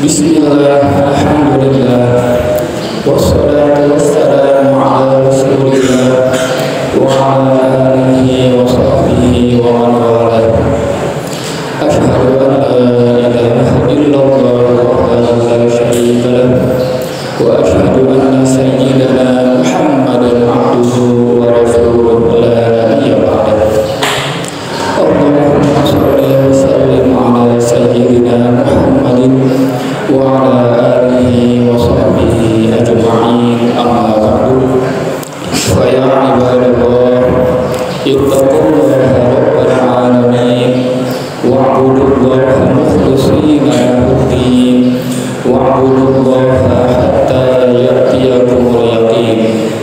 Bismillah, alhamdulillah, wassalatu wassalamu ala rasulillah wa ala alihi wa sahbihi wa man walah. Asyhadu an la ilaha illallah wahdahu la syarika lah wa asyhadu anna sayyidana Muhammadan abduhu wa rasuluh la nabiyya ba'dah. Allahumma shalli wa sallim ala sayyidina Muhammadin wa ala alihi wa sahbihi ajma'in, amma ba'du. Fa ya ibadallah, ittaqullaha rabbal alamin wa'budullaha mukhlishina lahu-d-din wa'budullaha hatta ya'tiyakumul yaqin.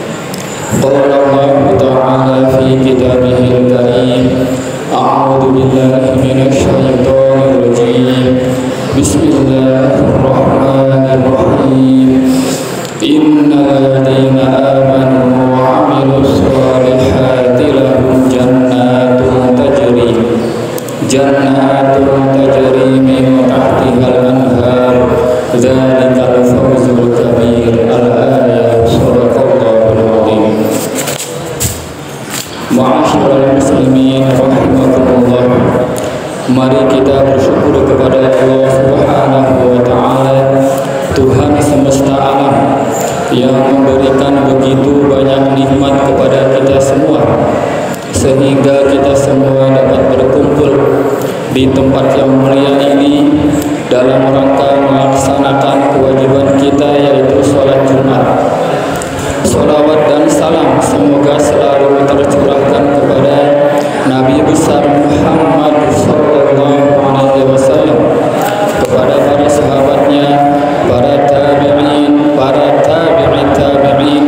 Qala Allah ta'ala fi kitabihil karim, a'udzu billahi minasy syaithanir rajim. Bismillahirrahmanirrahim. Innal ladzina amanu wa 'amilus shalihati lahum jannatun tajri min tahtihal anhar, dzalikal fawzul kabir. Al-ayat. Shadaqallahul 'azim. Ma'asyiral muslimin rahimakumullah. Mari kita bersyukur kepada Allah Subhanahu wa ta'ala, Tuhan semesta alam, yang memberikan begitu banyak nikmat kepada kita semua, sehingga kita semua dapat berkumpul di tempat yang mulia ini dalam rangka melaksanakan kewajiban kita, yaitu sholat Jumat. Sholawat dan salam semoga selalu tercurahkan kepada Nabi besar Muhammad sallallahu alaihi wasallam, kepada para sahabatnya, para tabi'in, para tabi'in,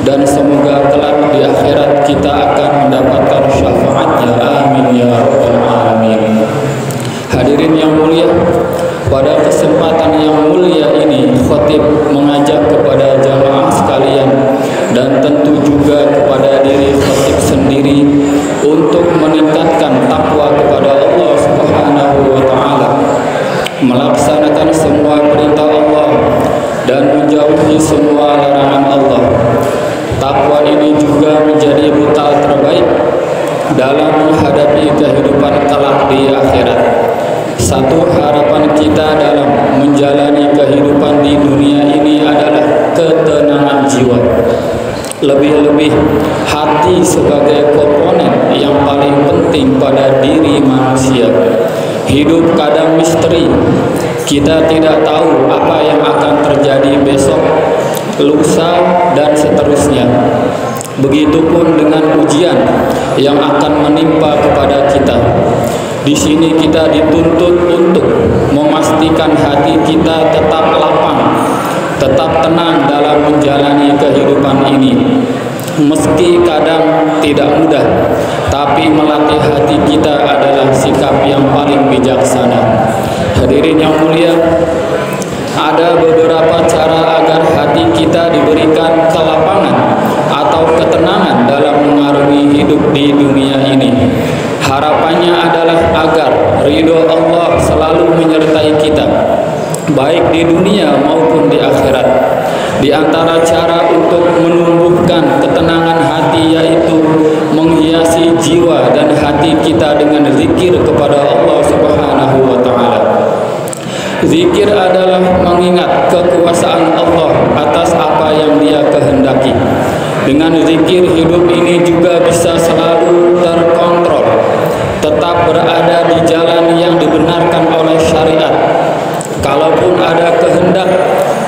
dan semoga kelak di akhirat kita akan mendapatkan syafaatnya. Amin ya rabbal alamin. Hadirin yang mulia, pada kesempatan yang mulia ini khatib mengajak kepada jamaah sekalian dan tentu juga kepada diri khatib sendiri untuk meningkatkan takwa kepada Allah Subhanahu wa ta'ala, melaksanakan semua perintah Allah dan menjauhi semua larangan Allah. Takwa ini juga menjadi bekal terbaik dalam menghadapi kehidupan kelak di akhirat. Satu harapan kita dalam menjalani kehidupan di dunia ini adalah ketenangan jiwa. Lebih-lebih hati sebagai komponen yang paling penting pada diri manusia. Hidup kadang misteri. Kita tidak tahu apa yang akan terjadi besok, lusa, dan seterusnya. Begitupun dengan ujian yang akan menimpa kepada kita. Di sini kita dituntut untuk memastikan hati kita tetap lapang, tetap tenang dalam menjalani kehidupan ini. Meski kadang tidak mudah, tapi melatih hati kita adalah sikap yang paling bijaksana. Hadirin yang mulia, ada beberapa cara agar hati kita diberikan kelapangan atau ketenangan dalam mengarungi hidup di dunia ini. Harapannya adalah agar ridho Allah selalu menyertai kita, baik baik di dunia maupun di akhirat. Di antara cara untuk menumbuhkan ketenangan hati yaitu menghiasi jiwa dan hati kita dengan zikir kepada Allah Subhanahu wa taala. Zikir adalah mengingat kekuasaan Allah atas apa yang Dia kehendaki. Dengan zikir hidup ini juga bisa selalu terkontrol, tetap berada di jalan yang dibenarkan oleh syariat. Kalaupun ada kehendak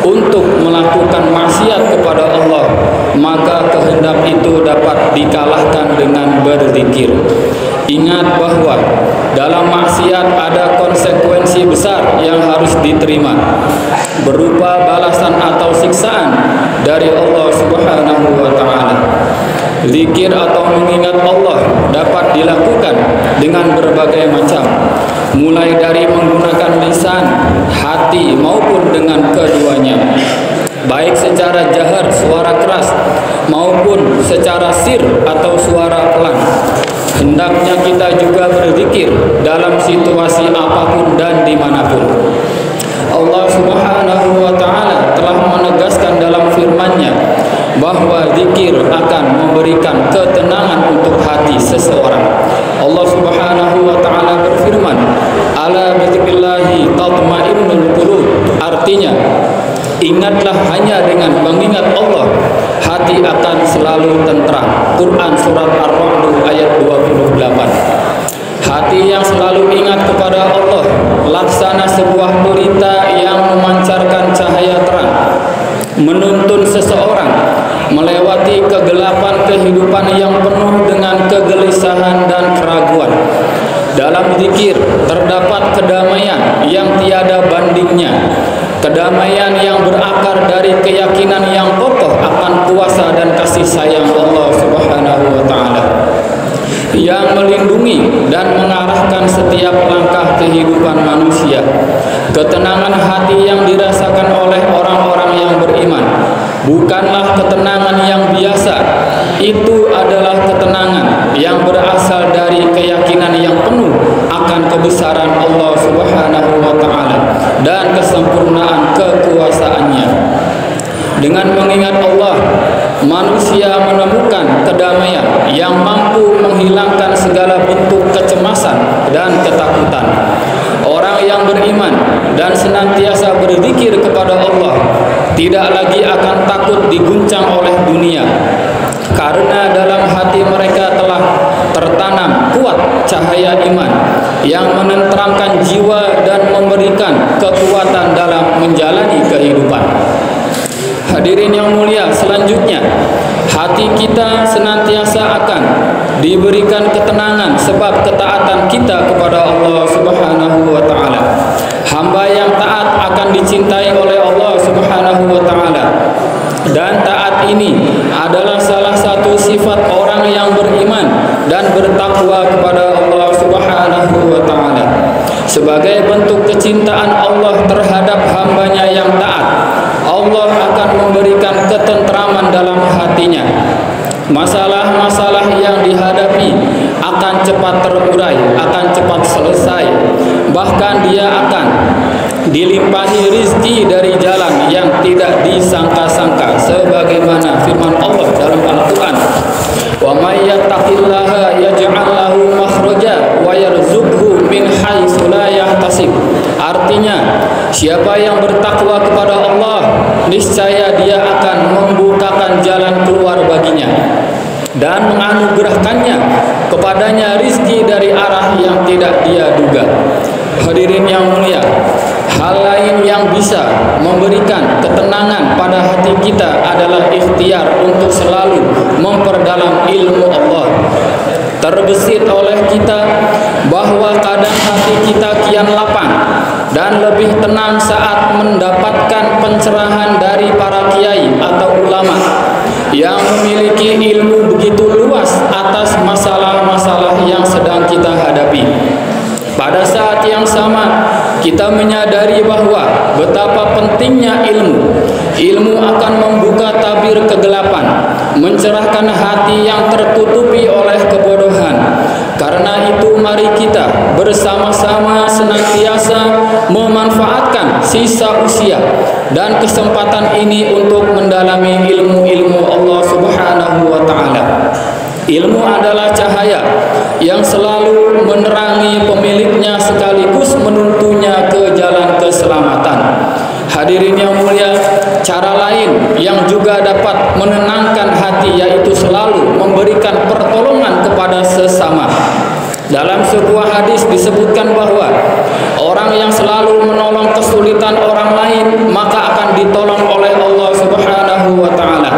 untuk melakukan maksiat kepada Allah, maka kehendak itu dapat dikalahkan dengan berzikir. Ingat bahwa dalam maksiat ada konsekuensi besar yang harus diterima, berupa balasan atau siksaan dari Allah Subhanahu wa taala. Zikir atau mengingat Allah dapat dilakukan dengan berbagai macam, mulai dari menggunakan lisan, hati maupun dengan keduanya, baik secara jahar suara keras maupun secara sir atau suara pelan. Hendaknya kita juga berzikir dalam situasi apapun dan dimanapun. Allah Subhanahu wa taala telah menegaskan dalam firman-Nya bahwa zikir akan memberikan ketenangan untuk hati seseorang. Allah Subhanahu wa taala berfirman, "Ala bizikrillahi tatma'innul qulub." Artinya, ingatlah hanya dengan mengingat Allah, hati akan selalu tentram. Quran surat Ar-Ra'd ayat 28. Hati yang selalu ingat kepada Allah laksana sebuah pelita yang memancarkan cahaya terang, menuntun seseorang melewati kegelapan kehidupan yang penuh dengan kegelisahan dan keraguan. Dalam zikir terdapat kedamaian yang tiada bandingnya, kedamaian yang berakar dari keyakinan yang kokoh akan kuasa dan kasih sayang Allah Subhanahu wa taala, yang melindungi dan mengarahkan setiap langkah kehidupan manusia. Ketenangan hati yang dirasakan oleh orang-orang yang beriman bukanlah ketenangan yang biasa. Itu adalah ketenangan yang berasal dari keyakinan yang penuh akan kebesaran Allah Subhanahu wa taala dan kesempurnaan kekuasaannya. Dengan mengingat Allah, manusia menemukan kedamaian yang mampu menghilangkan segala bentuk kecemasan dan ketakutan. Orang yang beriman dan senantiasa berzikir kepada Allah tidak lagi akan takut diguncang oleh dunia, karena dalam hati mereka telah tertanam kuat cahaya iman yang menenteramkan jiwa dan memberikan kekuatan dalam menjalani kehidupan. Hadirin yang mulia, selanjutnya hati kita senantiasa akan diberikan ketenangan sebab ketaatan kita kepada Allah Subhanahu wa taala. Hamba yang taat akan dicintai oleh Allah Subhanahu wa taala. Dan taat ini adalah salah satu sifat orang yang beriman dan bertakwa kepada Allah Subhanahu wa taala. Sebagai bentuk kecintaan Allah terhadap hambanya yang taat, Allah akan memberikan ketentraman dalam hatinya. Masalah-masalah yang dihadapi akan cepat terurai, akan cepat selesai. Bahkan dia akan dilimpahi rizki dari jalan yang tidak disangka-sangka, sebagaimana firman Allah dalam Al-Quran, "Wa may yattaqillaha yaj'al lahu makhraja wa yarzuqhu min haitsu la yahtasib." Artinya, siapa yang bertakwa kepada Allah, niscaya dia akan membukakan jalan keluar baginya dan menganugerahkannya kepadanya rizki dari arah yang tidak dia duga. Hadirin yang mulia, hal lain yang bisa memberikan ketenangan pada hati kita adalah ikhtiar untuk selalu memperdalam ilmu Allah. Terbesit oleh kita bahwa kadang hati kita kian lapang dan lebih tenang saat mendapatkan pencerahan dari para kiai atau ulama yang memiliki ilmu begitu luas atas masalah-masalah yang sedang kita hadapi. Pada saat yang sama, kita menyadari bahwa betapa pentingnya ilmu. Ilmu akan membuka tabir kegelapan, mencerahkan hati yang tertutupi oleh kebodohan, Karena itu mari kita bersama-sama senantiasa memanfaatkan sisa usia dan kesempatan ini untuk mendalami ilmu-ilmu Allah Subhanahu wa taala. Ilmu adalah cahaya yang selalu menerangi pemiliknya sekaligus menuntunnya ke jalan keselamatan. Hadirin yang mulia, cara lain yang juga dapat menenangkan hati yaitu selalu memberikan pertolongan kepada sesama. Dalam sebuah hadis disebutkan bahwa orang yang selalu menolong kesulitan orang lain maka akan ditolong oleh Allah Subhanahu wa taala.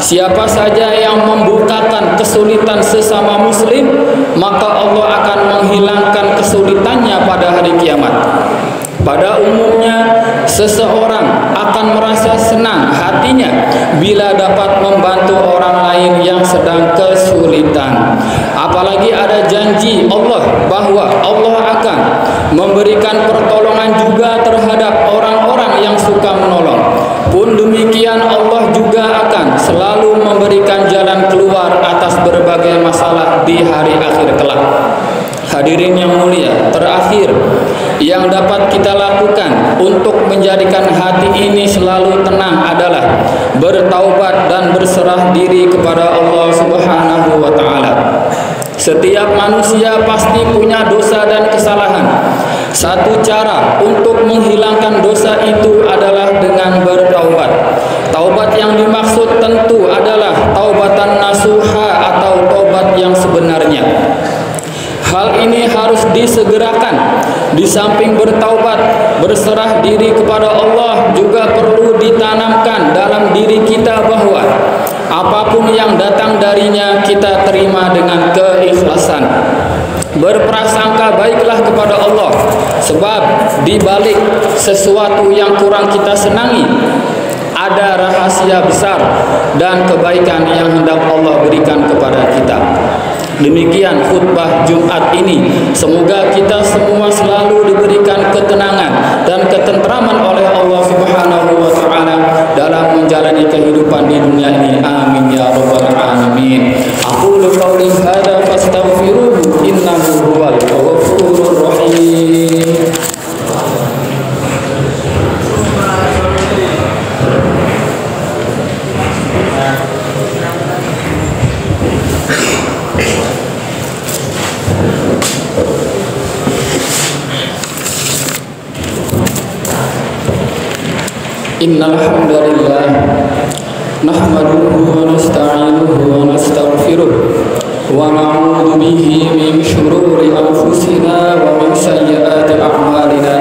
Siapa saja yang membukakan kesulitan sesama muslim, maka Allah akan menghilangkan kesulitannya pada hari kiamat. Pada umumnya, seseorang akan merasa senang hatinya bila dapat membantu orang lain yang sedang kesulitan. Apalagi ada janji Allah bahwa Allah akan memberikan pertolongan juga terhadap orang-orang yang suka menolong. Pun demikian, Allah juga akan selalu memberikan jalan keluar atas berbagai masalah di hari akhir kelak. Hadirin yang mulia, terakhir yang dapat kita lakukan untuk menjadikan hati ini selalu tenang adalah bertaubat dan berserah diri kepada Allah Subhanahu wa taala. Setiap manusia pasti punya dosa dan kesalahan. Satu cara untuk menghilangkan dosa itu adalah dengan bertaubat. Taubat yang dimaksud tentu adalah taubatan nasuha atau taubat yang sebenarnya. Hal ini harus disegerakan. Di samping bertaubat, berserah diri kepada Allah juga perlu ditanamkan dalam diri kita bahwa apapun yang datang darinya kita terima dengan keikhlasan. Berprasangka baiklah kepada Allah, sebab di balik sesuatu yang kurang kita senangi ada rahasia besar dan kebaikan yang hendak Allah berikan kepada kita. Demikian khutbah Jumat ini. Semoga kita semua selalu diberikan ketenangan dan ketentraman oleh Allah Subhanahu wa taala dalam menjalani kehidupan di dunia ini. Amin ya rabbal alamin. Aqulu qawli hadza fastaghfiruhu innahu huwal ghafurur rahim. Innal hamdalillah nahmaduhu wa nasta'inuhu wa nastaghfiruh wa na'udzu bihi min shururi anfusina wa min sayyiati a'malina.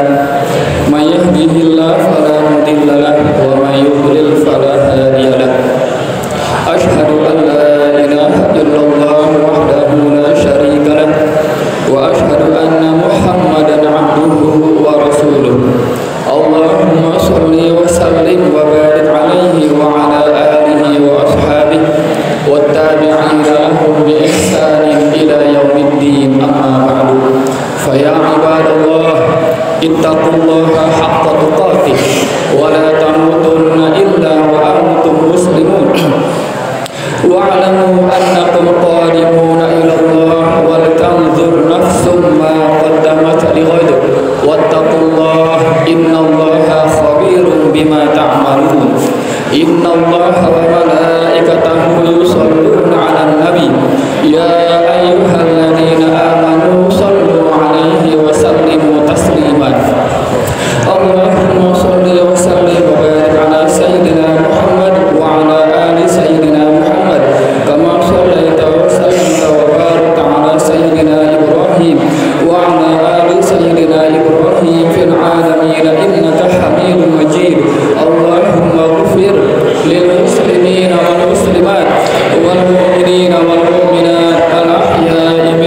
May yahdihillahu fala mudilla lahu wa may yudlil fala hadiya lahu. Asyhadu an la ilaha illallah wahdahu la syarika lahu wa asyhadu anna Muhammadan 'abduhu wa rasuluh. Allahumma sholli wa sallim wa barik alaihi wa ala alihi wa ashabihi wattabi'ina lahum bi ihsanin ila yaumiddin. Amma ba'du. Fa ya ibadallah, ittaqullaha haqqa tuqatih wa la tamutunna illa wa antum muslimun. Wa'lamu annakum qadimuna ila Allah wal tanzur nafsum ma qaddamat lighad wattaqullah innallaha khabirun bima ta'malun. Innallaha wa malaikatahu yusholluna 'alan nabi ya ayyuhalladzina amanu shallu 'alaihi wa sallimu taslima. Allahumma shalli wa sallim wa barik ala sayyidina Muhammad wa ala ali sayyidina Muhammad kama shallaita wa sallamta wa barakta ala sayyidina Ibrahim wa ala ali sayyidina Ibrahim fil alamin innaka Hamidum Majid. Allahumma ighfir lil muslimina wal muslimat wal mu'minina wal mu'minat al ahya'i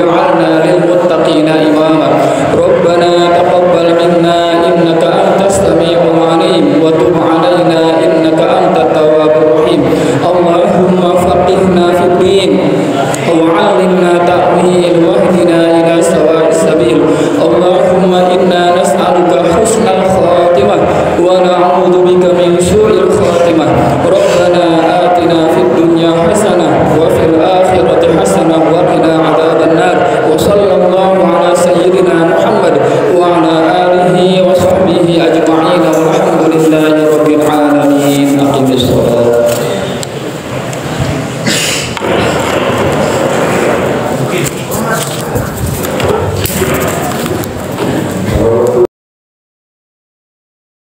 واجعلنا للمتقين إماما ربنا تقبل منا إنك أنت السميع العليم وتب علينا إنك أنت التواب الرحيم اللهم فقهنا في الدين وعلمنا تأويل واهدنا إلى سواء السبيل اللهم إنا نسألك حسن الخاتمة ونعوذ بك من سوء الخاتمة ربنا